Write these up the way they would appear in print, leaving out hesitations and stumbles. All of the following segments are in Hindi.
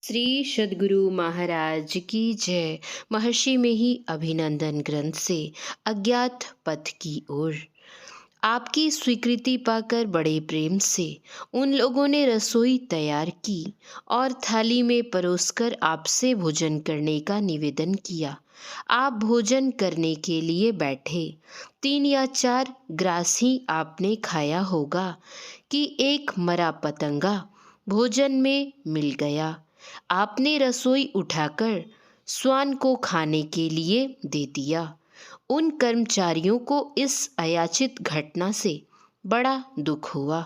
श्री सद्गुरु महाराज की जय। महर्षि में ही अभिनंदन ग्रंथ से अज्ञात पथ की ओर। आपकी स्वीकृति पाकर बड़े प्रेम से उन लोगों ने रसोई तैयार की और थाली में परोसकर आपसे भोजन करने का निवेदन किया। आप भोजन करने के लिए बैठे। 3 या 4 ग्रास ही आपने खाया होगा कि एक मरा पतंगा भोजन में मिल गया। आपने रसोई उठाकर श्वान को खाने के लिए दे दिया। उन कर्मचारियों को इस अयाचित घटना से बड़ा दुख हुआ।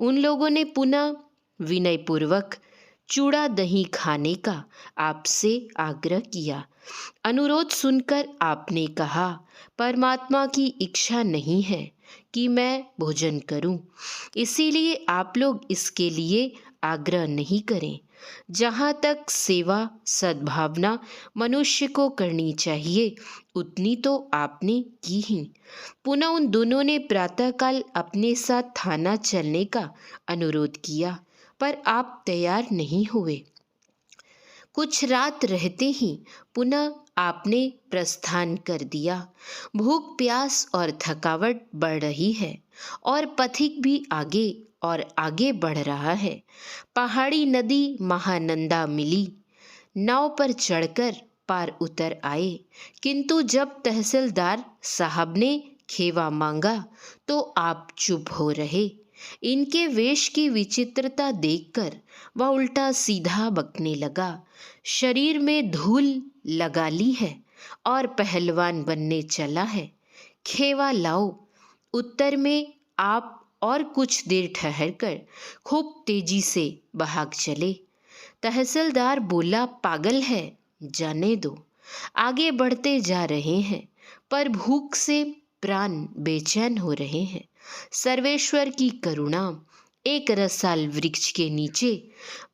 उन लोगों ने पुनः विनयपूर्वक चूड़ा दही खाने का आपसे आग्रह किया। अनुरोध सुनकर आपने कहा, परमात्मा की इच्छा नहीं है कि मैं भोजन करूं, इसीलिए आप लोग इसके लिए आग्रह नहीं करें। जहाँ तक सेवा सद्भावना मनुष्य को करनी चाहिए उतनी तो आपने की ही। पुनः उन दोनों ने प्रातःकाल अपने साथ थाना चलने का अनुरोध किया, पर आप तैयार नहीं हुए। कुछ रात रहते ही पुनः आपने प्रस्थान कर दिया। भूख प्यास और थकावट बढ़ रही है और पथिक भी आगे और आगे बढ़ रहा है। पहाड़ी नदी महानंदा मिली। नाव पर चढ़कर पार उतर आए, किंतु जब तहसीलदार साहब ने खेवा मांगा तो आप चुप हो रहे। इनके वेश की विचित्रता देखकर वह उल्टा सीधा बकने लगा। शरीर में धूल लगा ली है और पहलवान बनने चला है। खेवा लाओ। उत्तर में आप और कुछ देर ठहरकर खूब तेजी से भाग चले। तहसीलदार बोला, पागल है, जाने दो। आगे बढ़ते जा रहे हैं पर भूख से प्राण बेचैन हो रहे हैं। सर्वेश्वर की करुणा। एक रसाल वृक्ष के नीचे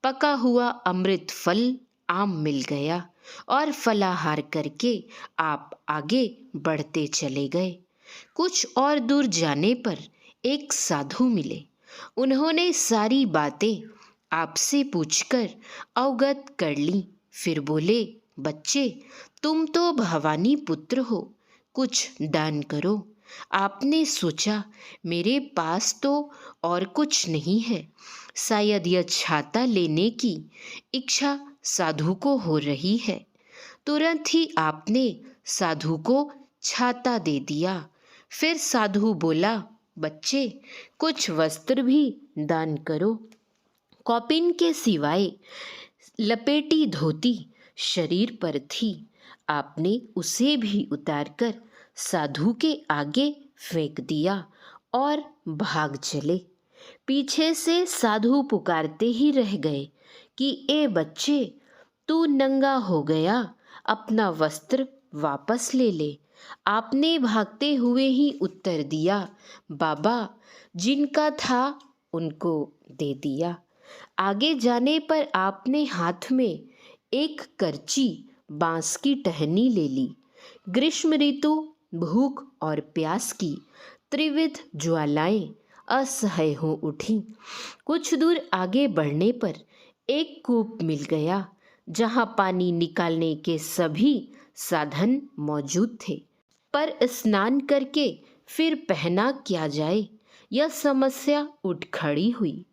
पका हुआ अमृत फल आम मिल गया और फलाहार करके आप आगे बढ़ते चले गए। कुछ और दूर जाने पर एक साधु मिले। उन्होंने सारी बातें आपसे पूछकर अवगत कर ली। फिर बोले, बच्चे, तुम तो भवानी पुत्र हो, कुछ दान करो। आपने सोचा, मेरे पास तो और कुछ नहीं है, शायद यह छाता लेने की इच्छा साधु को हो रही है। तुरंत ही आपने साधु को छाता दे दिया। फिर साधु बोला, बच्चे, कुछ वस्त्र भी दान करो। कौपिन के सिवाय लपेटी धोती शरीर पर थी। आपने उसे भी उतारकर साधु के आगे फेंक दिया और भाग चले। पीछे से साधु पुकारते ही रह गए कि ए बच्चे, तू नंगा हो गया, अपना वस्त्र वापस ले ले। आपने भागते हुए ही उत्तर दिया, बाबा, जिनका था उनको दे दिया। आगे जाने पर आपने हाथ में एक करची बांस की टहनी ले ली। ग्रीष्म ऋतु, भूख और प्यास की त्रिविध ज्वालाएं असह्य हो उठी। कुछ दूर आगे बढ़ने पर एक कूप मिल गया जहां पानी निकालने के सभी साधन मौजूद थे, पर स्नान करके फिर पहना क्या जाए, यह समस्या उठ खड़ी हुई।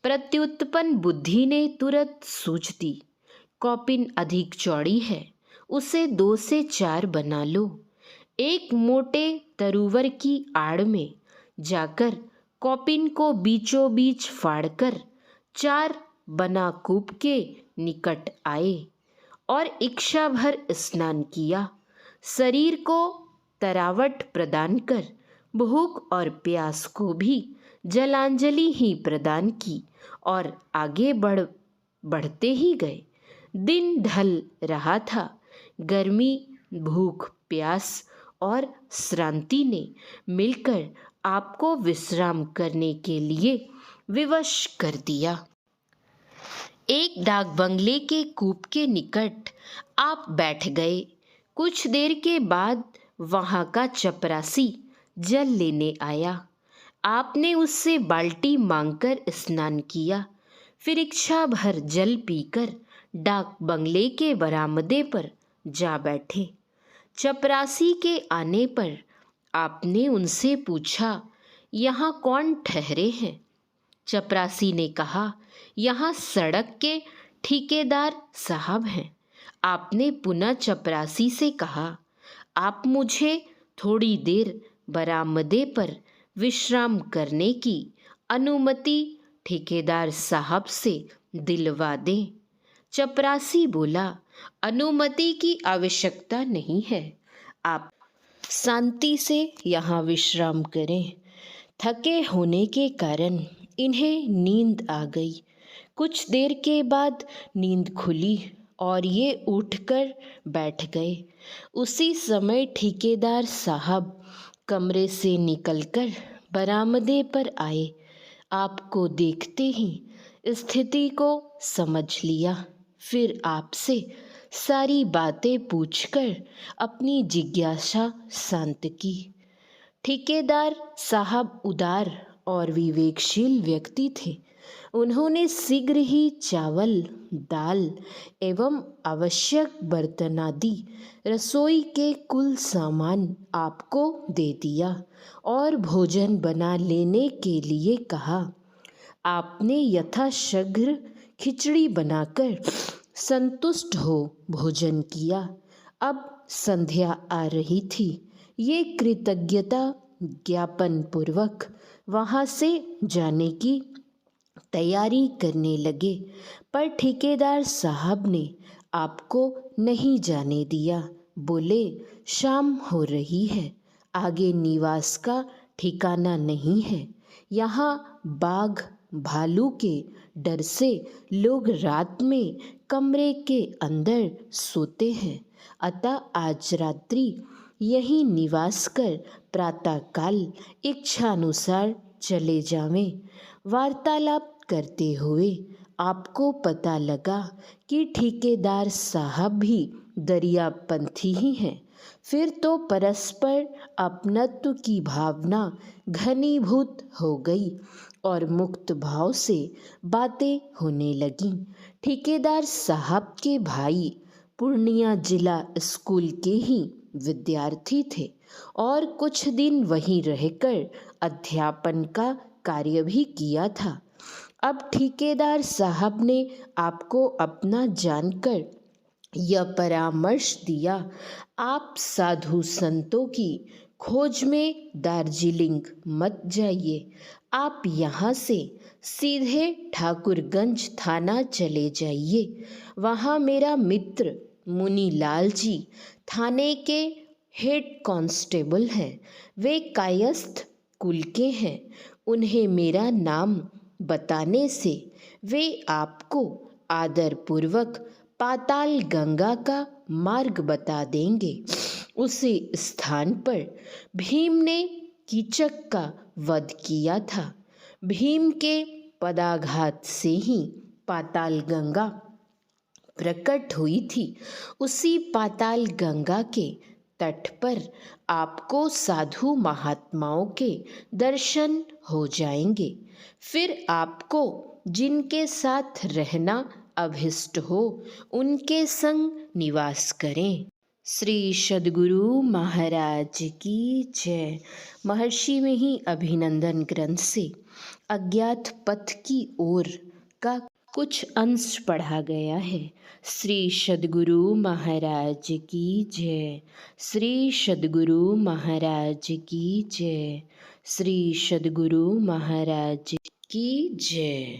प्रत्युत्पन्न बुद्धि ने तुरंत सूझ दी, कौपिन अधिक चौड़ी है, उसे 2 से 4 बना लो। एक मोटे तरुवर की आड़ में जाकर कौपिन को बीचों बीच फाड़कर 4 बना कूप के निकट आए और इच्छा भर स्नान किया। शरीर को तरावट प्रदान कर भूख और प्यास को भी जलांजलि ही प्रदान की और आगे बढ़ते ही गए। दिन ढल रहा था। गर्मी, भूख, प्यास और श्रांति ने मिलकर आपको विश्राम करने के लिए विवश कर दिया। एक डाक बंगले के कूप के निकट आप बैठ गए। कुछ देर के बाद वहां का चपरासी जल लेने आया। आपने उससे बाल्टी मांगकर स्नान किया। फिर इच्छा भर जल पीकर डाक बंगले के बरामदे पर जा बैठे। चपरासी के आने पर आपने उनसे पूछा, यहाँ कौन ठहरे हैं? चपरासी ने कहा, यहाँ सड़क के ठेकेदार साहब हैं। आपने पुनः चपरासी से कहा, आप मुझे थोड़ी देर बरामदे पर विश्राम करने की अनुमति ठेकेदार साहब से दिलवा दें। चपरासी बोला, अनुमति की आवश्यकता नहीं है, आप शांति से यहाँ विश्राम करें। थके होने के कारण इन्हें नींद आ गई। कुछ देर के बाद नींद खुली और ये उठकर बैठ गए। उसी समय ठेकेदार साहब कमरे से निकलकर बरामदे पर आए। आपको देखते ही स्थिति को समझ लिया। फिर आपसे सारी बातें पूछकर अपनी जिज्ञासा शांत की। ठेकेदार साहब उदार और विवेकशील व्यक्ति थे। उन्होंने शीघ्र ही चावल, दाल एवं आवश्यक बर्तन आदि रसोई के कुल सामान आपको दे दिया और भोजन बना लेने के लिए कहा। आपने यथाशीघ्र खिचड़ी बनाकर संतुष्ट हो भोजन किया। अब संध्या आ रही थी। ये कृतज्ञता ज्ञापन पूर्वक वहाँ से जाने की तैयारी करने लगे, पर ठेकेदार साहब ने आपको नहीं जाने दिया। बोले, शाम हो रही है, आगे निवास का ठिकाना नहीं है। यहाँ बाघ भालू के डर से लोग रात में कमरे के अंदर सोते हैं, अतः आज रात्रि यहीं निवास कर प्रातःकाल इच्छानुसार चले जावें। वार्तालाप करते हुए आपको पता लगा कि ठेकेदार साहब भी दरियापंथी ही हैं। फिर तो परस्पर अपनत्व की भावना घनीभूत हो गई और मुक्त भाव से बातें होने लगीं। ठेकेदार साहब के भाई पूर्णिया जिला स्कूल के ही विद्यार्थी थे और कुछ दिन वहीं रहकर अध्यापन का कार्य भी किया था। अब ठेकेदार साहब ने आपको अपना जानकर यह परामर्श दिया, आप साधु संतों की खोज में दार्जिलिंग मत जाइए। आप यहाँ से सीधे ठाकुरगंज थाना चले जाइए। वहाँ मेरा मित्र मुनीलाल जी थाने के हेड कांस्टेबल हैं। वे कायस्थ कुल के हैं। उन्हें मेरा नाम बताने से वे आपको आदरपूर्वक पाताल गंगा का मार्ग बता देंगे। उसी स्थान पर भीम ने कीचक का वध किया था। भीम के पदाघात से ही पाताल गंगा प्रकट हुई थी। उसी पाताल गंगा के तट पर आपको साधु महात्माओं के दर्शन हो जाएंगे। फिर आपको जिनके साथ रहना अभिष्ट हो उनके संग निवास करें। श्री सद्गुरु महाराज की जय। महर्षि में ही अभिनंदन ग्रंथ से अज्ञात पथ की ओर का कुछ अंश पढ़ा गया है। श्री सद्गुरु महाराज की जय। श्री सद्गुरु महाराज की जय। श्री सद्गुरु महाराज की जय।